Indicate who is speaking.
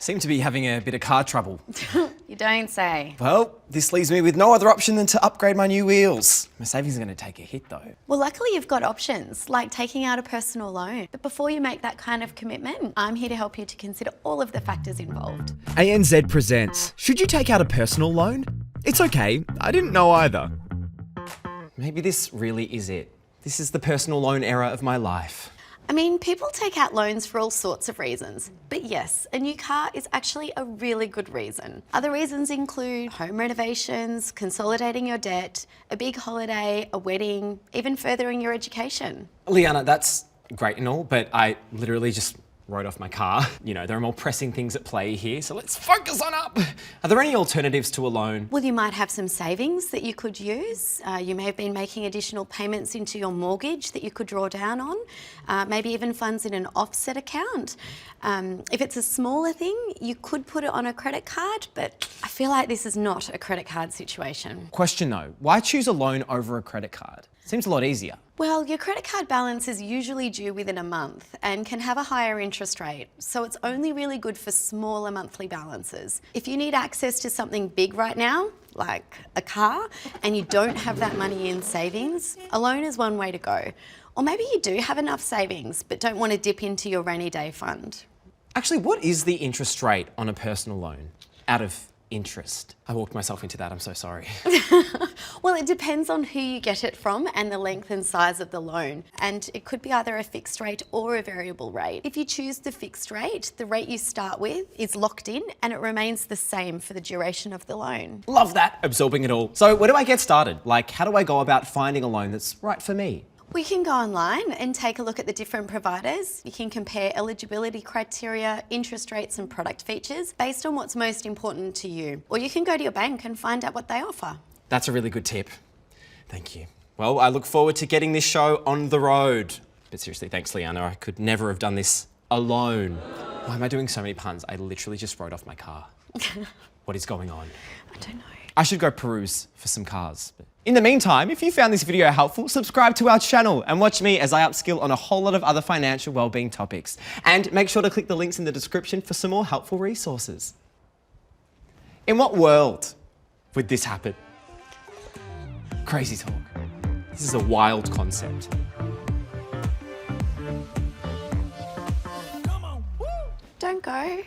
Speaker 1: Seem to be having a bit of car trouble.
Speaker 2: You don't say.
Speaker 1: Well, this leaves me with no other option than to upgrade my new wheels. My savings are going to take a hit though.
Speaker 2: Well, luckily you've got options, like taking out a personal loan. But before you make that kind of commitment, I'm here to help you to consider all of the factors involved.
Speaker 3: ANZ presents, should you take out a personal loan? It's okay, I didn't know either.
Speaker 1: Maybe this really is it. This is the personal loan era of my life.
Speaker 2: I mean, people take out loans for all sorts of reasons. But yes, a new car is actually a really good reason. Other reasons include home renovations, consolidating your debt, a big holiday, a wedding, even furthering your education.
Speaker 1: Liana, that's great and all, but I literally just wrote off my car. You know, there are more pressing things at play here, so let's focus on up. Are there any alternatives to a loan?
Speaker 2: Well, you might have some savings that you could use. You may have been making additional payments into your mortgage that you could draw down on. Maybe even funds in an offset account. If it's a smaller thing, you could put it on a credit card, but I feel like this is not a credit card situation.
Speaker 1: Question though, why choose a loan over a credit card? Seems a lot easier.
Speaker 2: Well, your credit card balance is usually due within a month and can have a higher interest rate, so it's only really good for smaller monthly balances. If you need access to something big right now, like a car, and you don't have that money in savings, a loan is one way to go. Or maybe you do have enough savings but don't want to dip into your rainy day fund.
Speaker 1: Actually, what is the interest rate on a personal loan? Out of interest. I walked myself into that, I'm so sorry.
Speaker 2: Well, it depends on who you get it from and the length and size of the loan. And it could be either a fixed rate or a variable rate. If you choose the fixed rate, the rate you start with is locked in and it remains the same for the duration of the loan.
Speaker 1: Love that, absorbing it all. So where do I get started? Like, how do I go about finding a loan that's right for me?
Speaker 2: We can go online and take a look at the different providers. You can compare eligibility criteria, interest rates and product features based on what's most important to you. Or you can go to your bank and find out what they offer.
Speaker 1: That's a really good tip. Thank you. Well, I look forward to getting this show on the road. But seriously, thanks, Liana. I could never have done this alone. Why am I doing so many puns? I literally just wrote off my car. What is going on?
Speaker 2: I don't know.
Speaker 1: I should go peruse for some cars. But in the meantime, if you found this video helpful, subscribe to our channel and watch me as I upskill on a whole lot of other financial wellbeing topics. And make sure to click the links in the description for some more helpful resources. In what world would this happen? Crazy talk. This is a wild concept.
Speaker 2: Don't go.